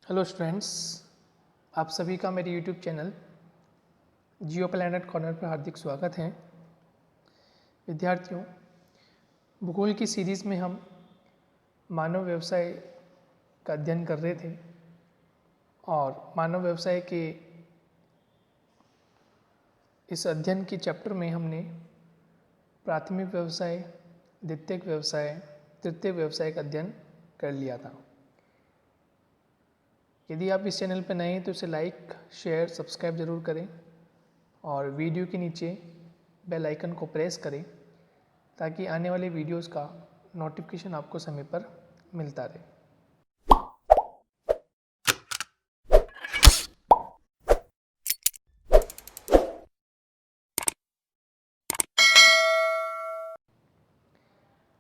Hello students, आप सभी का मेरे यूट्यूब चैनल जियो प्लैनेट कॉर्नर पर हार्दिक स्वागत है। विद्यार्थियों, भूगोल की सीरीज़ में हम मानव व्यवसाय का अध्ययन कर रहे थे और मानव व्यवसाय के इस अध्ययन के चैप्टर में हमने प्राथमिक व्यवसाय, द्वितीयक व्यवसाय, तृतीयक व्यवसाय का अध्ययन कर लिया था। यदि आप इस चैनल पर नए हैं तो इसे लाइक, शेयर, सब्सक्राइब जरूर करें और वीडियो के नीचे बेल आइकन को प्रेस करें ताकि आने वाले वीडियोस का नोटिफिकेशन आपको समय पर मिलता रहे।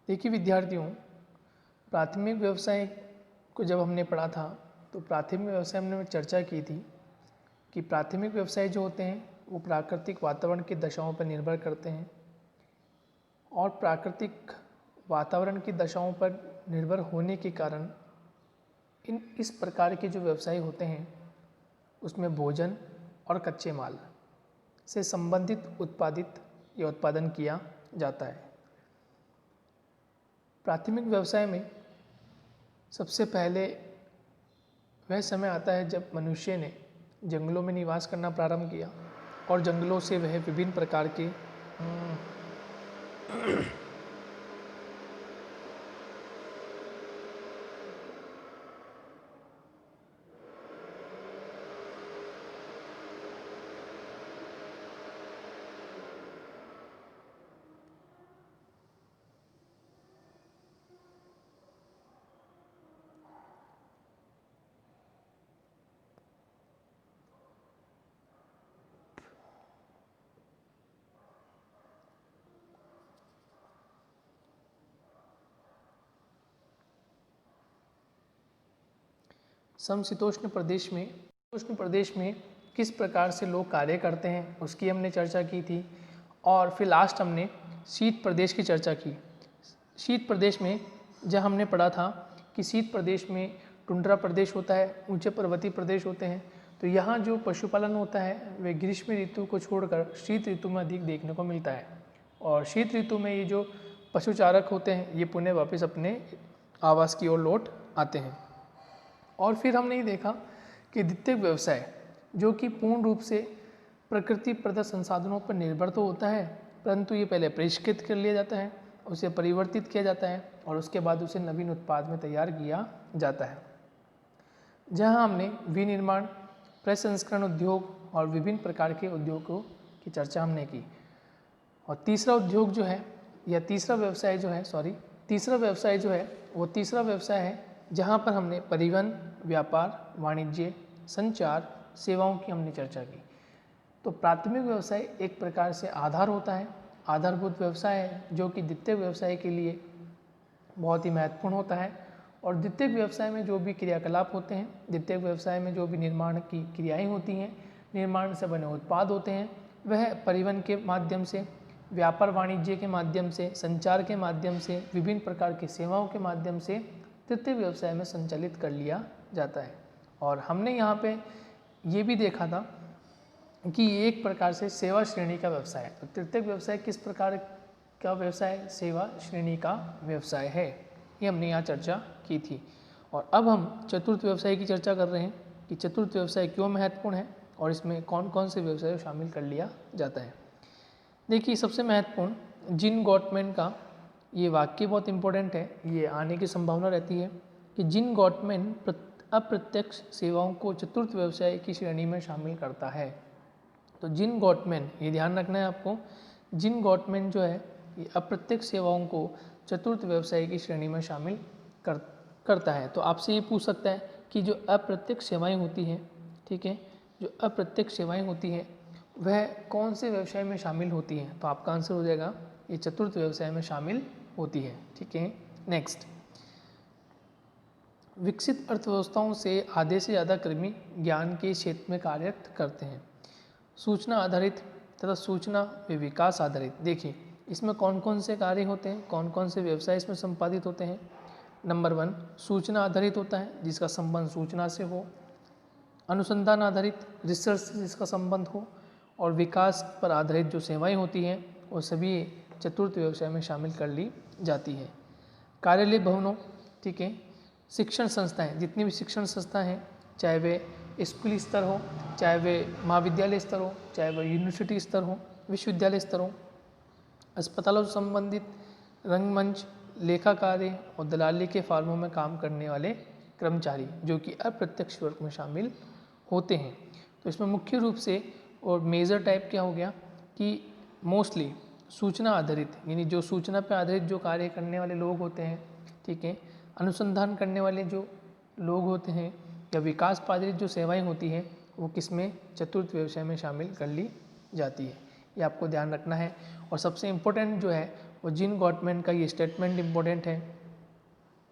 देखिए विद्यार्थियों, प्राथमिक व्यवसाय को जब हमने पढ़ा था तो प्राथमिक व्यवसाय हमने चर्चा की थी कि प्राथमिक व्यवसाय जो होते हैं वो प्राकृतिक वातावरण की दशाओं पर निर्भर करते हैं और प्राकृतिक वातावरण की दशाओं पर निर्भर होने के कारण इस प्रकार के जो व्यवसाय होते हैं उसमें भोजन और कच्चे माल से संबंधित उत्पादित या उत्पादन किया जाता है। प्राथमिक व्यवसाय में सबसे पहले वह समय आता है जब मनुष्य ने जंगलों में निवास करना प्रारंभ किया और जंगलों से वह विभिन्न प्रकार के समशीतोष्ण प्रदेश में किस प्रकार से लोग कार्य करते हैं उसकी हमने चर्चा की थी और फिर लास्ट हमने शीत प्रदेश की चर्चा की। शीत प्रदेश में जब हमने पढ़ा था कि शीत प्रदेश में टुंड्रा प्रदेश होता है, ऊंचे पर्वतीय प्रदेश होते हैं, तो यहाँ जो पशुपालन होता है वह ग्रीष्म ऋतु को छोड़कर शीत ऋतु में अधिक देखने को मिलता है और शीत ऋतु में ये जो पशुचारक होते हैं ये पुनः वापस अपने आवास की ओर लौट आते हैं। और फिर हमने ये देखा कि द्वितीयक व्यवसाय जो कि पूर्ण रूप से प्रकृति प्रदत्त संसाधनों पर निर्भर तो होता है, परंतु ये पहले परिष्कृत कर लिया जाता है, उसे परिवर्तित किया जाता है और उसके बाद उसे नवीन उत्पाद में तैयार किया जाता है। जहाँ हमने विनिर्माण, प्रसंस्करण उद्योग और विभिन्न प्रकार के उद्योगों की चर्चा हमने की। और तीसरा उद्योग जो है या तीसरा व्यवसाय जो है वो तीसरा व्यवसाय है जहाँ पर हमने परिवहन, व्यापार, वाणिज्य, संचार, सेवाओं की हमने चर्चा की। तो प्राथमिक व्यवसाय एक प्रकार से आधार होता है, आधारभूत व्यवसाय है जो कि द्वितीय व्यवसाय के लिए बहुत ही महत्वपूर्ण होता है। और द्वितीय व्यवसाय में जो भी क्रियाकलाप होते हैं, द्वितीय व्यवसाय में जो भी निर्माण की क्रियाएं होती हैं, निर्माण से बने उत्पाद होते हैं, वह परिवहन के माध्यम से, व्यापार वाणिज्य के माध्यम से, संचार के माध्यम से, विभिन्न प्रकार की सेवाओं के माध्यम से तृतीय व्यवसाय में संचालित कर लिया जाता है। और हमने यहाँ पे ये भी देखा था कि ये एक प्रकार से सेवा श्रेणी का व्यवसाय है। तो तृतीय व्यवसाय किस प्रकार का व्यवसाय? सेवा श्रेणी का व्यवसाय है, ये हमने यहाँ चर्चा की थी। और अब हम चतुर्थ व्यवसाय की चर्चा कर रहे हैं कि चतुर्थ व्यवसाय क्यों महत्वपूर्ण है और इसमें कौन कौन से व्यवसाय शामिल कर लिया जाता है। देखिए, सबसे महत्वपूर्ण जिन गॉटमैन का ये वाक्य बहुत इंपॉर्टेंट है, ये आने की संभावना रहती है कि जिन गॉटमैन अप्रत्यक्ष सेवाओं को चतुर्थ व्यवसाय की श्रेणी में शामिल करता है। तो जिन गॉटमैन, ये ध्यान रखना है आपको, जिन गॉटमैन जो है ये अप्रत्यक्ष सेवाओं को चतुर्थ व्यवसाय की श्रेणी में शामिल करता है। तो आपसे ये पूछ सकता है कि जो अप्रत्यक्ष सेवाएं होती हैं, ठीक है, जो अप्रत्यक्ष सेवाएं होती हैं वह कौन से व्यवसाय में शामिल होती हैं? तो आपका आंसर हो जाएगा ये चतुर्थ व्यवसाय में शामिल होती है। ठीक है, नेक्स्ट, विकसित अर्थव्यवस्थाओं से आधे से ज़्यादा कर्मी ज्ञान के क्षेत्र में कार्य करते हैं। सूचना आधारित तथा सूचना व विकास आधारित। देखिए, इसमें कौन कौन से कार्य होते हैं, कौन कौन से व्यवसाय इसमें संपादित होते हैं। नंबर 1 सूचना आधारित होता है, जिसका संबंध सूचना से हो, अनुसंधान आधारित रिसर्च से जिसका संबंध हो, और विकास पर आधारित जो सेवाएं होती हैं वो सभी चतुर्थ व्यवसाय में शामिल कर ली जाती है। कार्यालय भवनों, ठीक है, शिक्षण संस्थाएं, जितनी भी शिक्षण संस्थाएं हैं, चाहे वे स्कूली स्तर हो, चाहे वे महाविद्यालय स्तर हो, चाहे वह यूनिवर्सिटी स्तर हो, विश्वविद्यालय स्तर हो, अस्पतालों से संबंधित रंगमंच, लेखा कार्य और दलाली के फार्मों में काम करने वाले कर्मचारी जो कि अप्रत्यक्ष वर्ग में शामिल होते हैं। तो इसमें मुख्य रूप से और मेजर टाइप क्या हो गया कि मोस्टली सूचना आधारित, यानी जो सूचना पर आधारित जो कार्य करने वाले लोग होते हैं, ठीक है, अनुसंधान करने वाले जो लोग होते हैं, या विकास पर आधारित जो सेवाएं होती हैं वो किसमें, चतुर्थ व्यवसाय में शामिल कर ली जाती है। ये आपको ध्यान रखना है। और सबसे इम्पोर्टेंट जो है वो जिन गॉटमैन का ये स्टेटमेंट इम्पोर्टेंट है।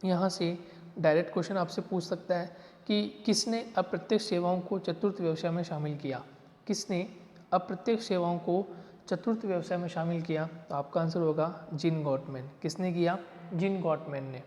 यहाँ से डायरेक्ट क्वेश्चन आपसे पूछ सकता है कि किसने अप्रत्यक्ष सेवाओं को चतुर्थ व्यवसाय में शामिल किया, किसने अप्रत्यक्ष सेवाओं को चतुर्थ व्यवसाय में शामिल किया, तो आपका आंसर होगा जिन गॉटमैन। किसने किया, जिन गॉटमैन ने।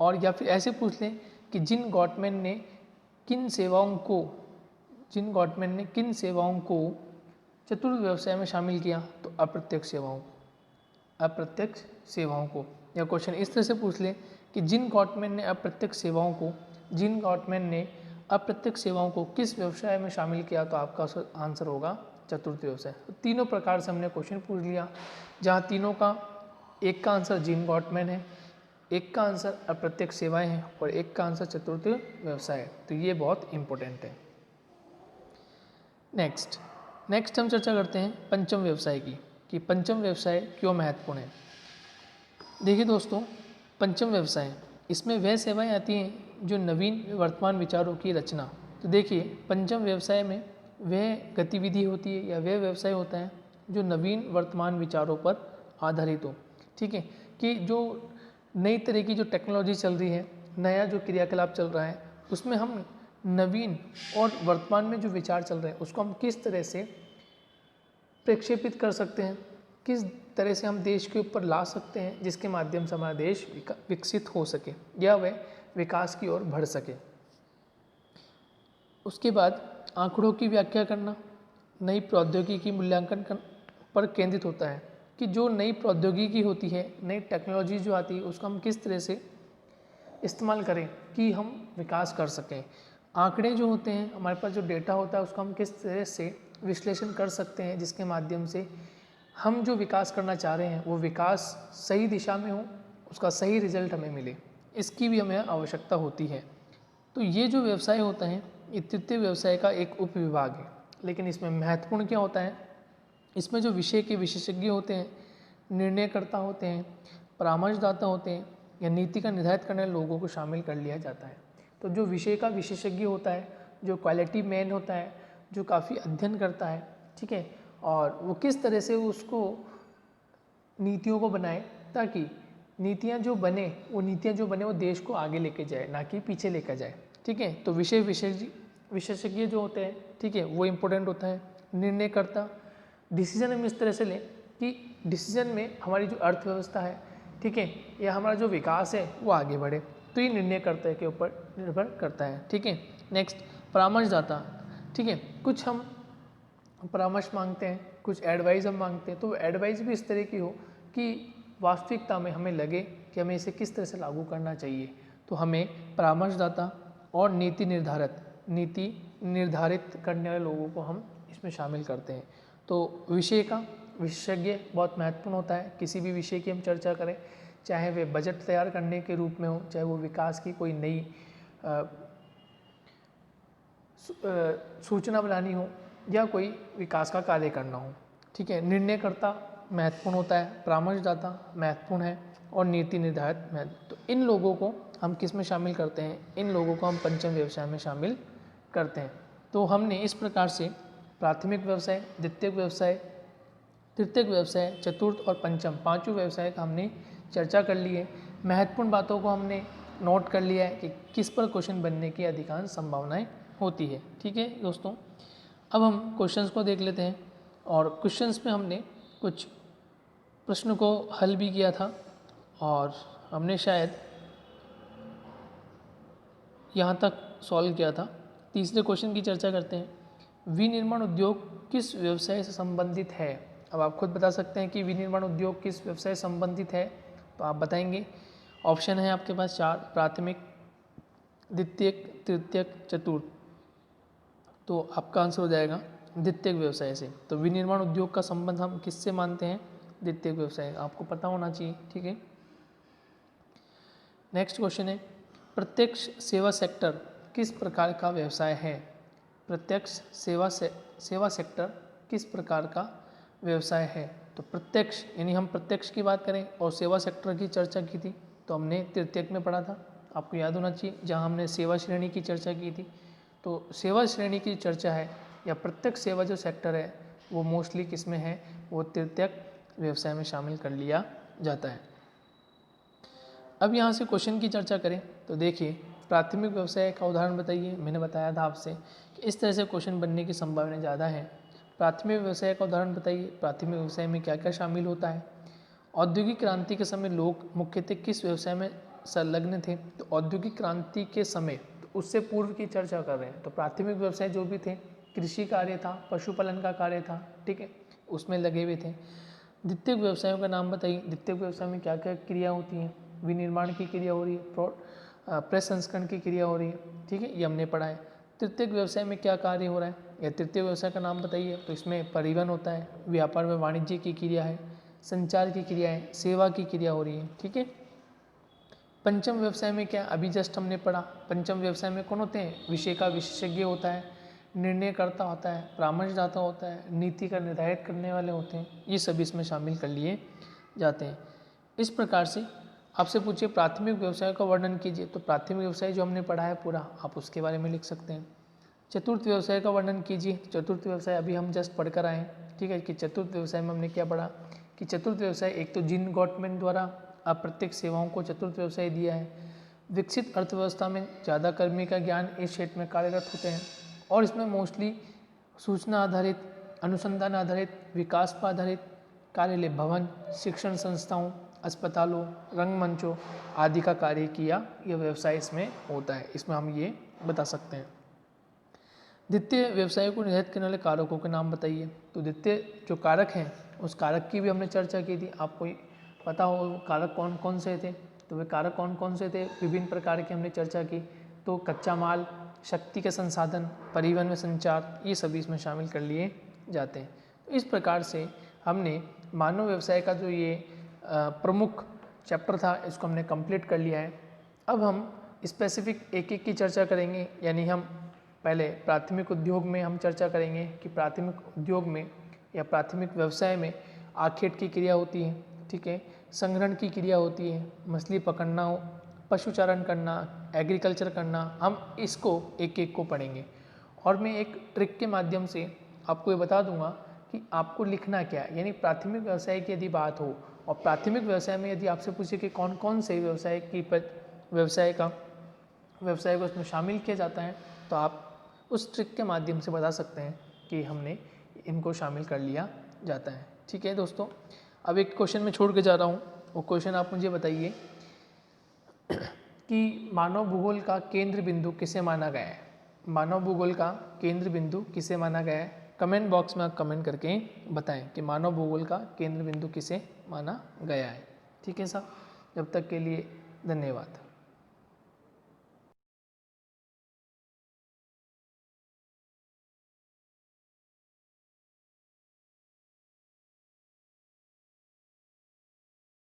और या फिर ऐसे पूछ लें कि जिन गॉटमैन ने किन सेवाओं को चतुर्थ व्यवसाय में शामिल किया, तो अप्रत्यक्ष सेवाओं को। या क्वेश्चन इस तरह से पूछ ले कि जिन गॉटमैन ने अप्रत्यक्ष सेवाओं को किस व्यवसाय में शामिल किया, तो आपका आंसर होगा चतुर्थ व्यवसाय। तो तीनों प्रकार से हमने क्वेश्चन पूछ लिया, जहाँ तीनों का एक का आंसर जिन गॉटमैन है, एक का आंसर अप्रत्यक्ष सेवाएं हैं और एक का आंसर चतुर्थ व्यवसाय है। तो ये बहुत इंपॉर्टेंट है। नेक्स्ट हम चर्चा करते हैं पंचम व्यवसाय की, कि पंचम व्यवसाय क्यों महत्वपूर्ण है। देखिए दोस्तों, पंचम व्यवसाय, इसमें वह सेवाएं आती हैं जो नवीन वर्तमान विचारों की रचना। तो देखिए, पंचम व्यवसाय में वह गतिविधि होती है या वह व्यवसाय होता है जो नवीन वर्तमान विचारों पर आधारित हो, ठीक है, कि जो नई तरह की जो टेक्नोलॉजी चल रही है, नया जो क्रियाकलाप चल रहा है, उसमें हम नवीन और वर्तमान में जो विचार चल रहे हैं उसको हम किस तरह से प्रक्षेपित कर सकते हैं, किस तरह से हम देश के ऊपर ला सकते हैं जिसके माध्यम से हमारा देश विकसित हो सके या वह विकास की ओर बढ़ सके। उसके बाद आंकड़ों की व्याख्या करना नई प्रौद्योगिकी मूल्यांकन पर केंद्रित होता है, कि जो नई प्रौद्योगिकी होती है, नई टेक्नोलॉजी जो आती है, उसको हम किस तरह से इस्तेमाल करें कि हम विकास कर सकें। आंकड़े जो होते हैं, हमारे पास जो डेटा होता है, उसको हम किस तरह से विश्लेषण कर सकते हैं जिसके माध्यम से हम जो विकास करना चाह रहे हैं वो विकास सही दिशा में हो, उसका सही रिजल्ट हमें मिले, इसकी भी हमें आवश्यकता होती है। तो ये जो व्यवसाय होता है, ये तृतीय व्यवसाय का एक उपविभाग है। लेकिन इसमें महत्वपूर्ण क्या होता है, इसमें जो विषय के विशेषज्ञ होते हैं, निर्णयकर्ता होते हैं, परामर्शदाता होते हैं, या नीति का निर्धारित करने वाले लोगों को शामिल कर लिया जाता है। तो जो विषय का विशेषज्ञ होता है, जो क्वालिटी मैन होता है, जो काफ़ी अध्ययन करता है, ठीक है, और वो किस तरह से उसको नीतियों को बनाए ताकि नीतियाँ जो बने वो देश को आगे लेके जाए, ना कि पीछे लेकर जाए, ठीक है। तो विषय विशेषज्ञ जो होते हैं, ठीक है, वो इम्पोर्टेंट होता है। निर्णयकर्ता, डिसीजन हम इस तरह से लें कि डिसीजन में हमारी जो अर्थव्यवस्था है, ठीक है, या हमारा जो विकास है वो आगे बढ़े, तो ये निर्णयकर्ता के ऊपर निर्भर करता है, ठीक है। नेक्स्ट, परामर्शदाता, ठीक है, कुछ हम परामर्श मांगते हैं, कुछ एडवाइस हम मांगते हैं, तो एडवाइस भी इस तरह की हो कि वास्तविकता में हमें लगे कि हमें इसे किस तरह से लागू करना चाहिए। तो हमें परामर्शदाता और नीति निर्धारित करने वाले लोगों को हम इसमें शामिल करते हैं। तो विषय का विशेषज्ञ बहुत महत्वपूर्ण होता है। किसी भी विषय की हम चर्चा करें, चाहे वे बजट तैयार करने के रूप में हो, चाहे वो विकास की कोई नई सूचना बनानी हो, या कोई विकास का कार्य करना हो, ठीक है। निर्णयकर्ता महत्वपूर्ण होता है, परामर्शदाता महत्वपूर्ण है, और नीति निर्धारित तो इन लोगों को हम किस में शामिल करते हैं, इन लोगों को हम पंचम व्यवसाय में शामिल करते हैं। तो हमने इस प्रकार से प्राथमिक व्यवसाय, द्वितीयक व्यवसाय, तृतीयक व्यवसाय, चतुर्थ और पंचम, पांचों व्यवसाय का हमने चर्चा कर ली है। महत्वपूर्ण बातों को हमने नोट कर लिया है कि किस पर क्वेश्चन बनने की अधिकांश संभावनाएं होती है, ठीक है दोस्तों। अब हम क्वेश्चंस को देख लेते हैं, और क्वेश्चंस में हमने कुछ प्रश्न को हल भी किया था, और हमने शायद यहाँ तक सॉल्व किया था। तीसरे क्वेश्चन की चर्चा करते हैं। विनिर्माण उद्योग किस व्यवसाय से संबंधित है? अब आप खुद बता सकते हैं कि विनिर्माण उद्योग किस व्यवसाय से संबंधित है, तो आप बताएंगे। ऑप्शन है आपके पास 4, प्राथमिक, द्वितीयक, तृतीयक, चतुर्थ। तो आपका आंसर हो जाएगा द्वितीयक व्यवसाय से। तो विनिर्माण उद्योग का संबंध हम किससे मानते हैं? द्वितीयक व्यवसाय। आपको पता होना चाहिए, ठीक है। नेक्स्ट क्वेश्चन है, प्रत्यक्ष सेवा सेक्टर किस प्रकार का व्यवसाय है? प्रत्यक्ष सेवा सेक्टर किस प्रकार का व्यवसाय है? तो प्रत्यक्ष यानी हम प्रत्यक्ष की बात करें और सेवा सेक्टर की चर्चा की थी तो हमने तृतीयक में पढ़ा था, आपको याद होना चाहिए, जहां हमने सेवा श्रेणी की चर्चा की थी। तो सेवा श्रेणी की चर्चा है या प्रत्यक्ष सेवा जो सेक्टर है वो मोस्टली किस में है? वो तृतीयक व्यवसाय में शामिल कर लिया जाता है। अब यहाँ से क्वेश्चन की चर्चा करें तो देखिए, प्राथमिक व्यवसाय का उदाहरण बताइए। मैंने बताया था आपसे कि इस तरह से क्वेश्चन बनने की संभावना ज़्यादा है। प्राथमिक व्यवसाय का उदाहरण बताइए, प्राथमिक व्यवसाय में क्या क्या शामिल होता है? औद्योगिक क्रांति के समय लोग मुख्यतः किस व्यवसाय में संलग्न थे? तो औद्योगिक क्रांति के समय, तो उससे पूर्व की चर्चा कर रहे हैं। तो प्राथमिक व्यवसाय जो भी थे, कृषि कार्य था, पशुपालन का कार्य था, ठीक है, उसमें लगे हुए थे। द्वितीयक व्यवसायों का नाम बताइए। द्वितीयक व्यवसाय में क्या क्या क्रिया होती हैं? विनिर्माण की क्रिया हो रही है, प्रसंस्करण की क्रिया हो रही है, ठीक है, ये हमने पढ़ा है। तृतीयक व्यवसाय में क्या कार्य हो रहा है या तृतीय व्यवसाय का नाम बताइए। तो इसमें परिवहन होता है, व्यापार व वाणिज्य की क्रिया है, संचार की क्रिया है, सेवा की क्रिया हो रही है, ठीक है। पंचम व्यवसाय में क्या, अभी जस्ट हमने पढ़ा, पंचम व्यवसाय में कौन होते हैं? विषय का विशेषज्ञ होता है, निर्णयकर्ता होता है, परामर्शदाता होता है, नीति का निर्धारित करने वाले होते हैं, ये सभी इसमें शामिल कर लिए जाते हैं। इस प्रकार से आपसे पूछिए प्राथमिक व्यवसाय का वर्णन कीजिए, तो प्राथमिक व्यवसाय जो हमने पढ़ा है पूरा, आप उसके बारे में लिख सकते हैं। चतुर्थ व्यवसाय का वर्णन कीजिए। चतुर्थ व्यवसाय अभी हम जस्ट पढ़ कर आए हैं, ठीक है, कि चतुर्थ व्यवसाय में हमने क्या पढ़ा कि चतुर्थ व्यवसाय एक तो जिन गवर्नमेंट द्वारा अप्रत्यक्ष सेवाओं को चतुर्थ व्यवसाय दिया है। विकसित अर्थव्यवस्था में ज़्यादा कर्मी का ज्ञान इस क्षेत्र में कार्यरत होते हैं और इसमें मोस्टली सूचना आधारित, अनुसंधान आधारित, विकास पर आधारित कार्यालय भवन, शिक्षण संस्थाओं, अस्पतालों, रंगमंचों आदि का कार्य किया यह व्यवसाय इसमें होता है। इसमें हम ये बता सकते हैं। द्वितीय व्यवसाय को निर्धारित करने वाले कारकों के नाम बताइए। तो द्वितीय जो कारक हैं उस कारक की भी हमने चर्चा की थी, आपको पता हो कारक कौन कौन से थे। तो वे कारक कौन कौन से थे, विभिन्न प्रकार की हमने चर्चा की। तो कच्चा माल, शक्ति के संसाधन, परिवहन व संचार, ये सभी इसमें शामिल कर लिए जाते हैं। तो इस प्रकार से हमने मानव व्यवसाय का जो ये प्रमुख चैप्टर था इसको हमने कंप्लीट कर लिया है। अब हम स्पेसिफिक एक एक की चर्चा करेंगे, यानी हम पहले प्राथमिक उद्योग में हम चर्चा करेंगे कि प्राथमिक उद्योग में या प्राथमिक व्यवसाय में आखेट की क्रिया होती है, ठीक है, संग्रहण की क्रिया होती है, मछली पकड़ना हो, पशुचारण करना, एग्रीकल्चर करना, हम इसको एक एक को पढ़ेंगे। और मैं एक ट्रिक के माध्यम से आपको ये बता दूंगा कि आपको लिखना क्या है। यानी प्राथमिक व्यवसाय की यदि बात हो और प्राथमिक व्यवसाय में यदि आपसे पूछे कि कौन कौन से व्यवसाय को इसमें शामिल किया जाता है, तो आप उस ट्रिक के माध्यम से बता सकते हैं कि हमने इनको शामिल कर लिया जाता है। ठीक है दोस्तों, अब एक क्वेश्चन में छोड़ के जा रहा हूँ, वो क्वेश्चन आप मुझे बताइए कि मानव भूगोल का केंद्र बिंदु किसे माना गया है। मानव भूगोल का केंद्र बिंदु किसे माना गया है? कमेंट बॉक्स में आप कमेंट करके बताएं कि मानव भूगोल का केंद्र बिंदु किसे माना गया है। ठीक है साहब, जब तक के लिए धन्यवाद।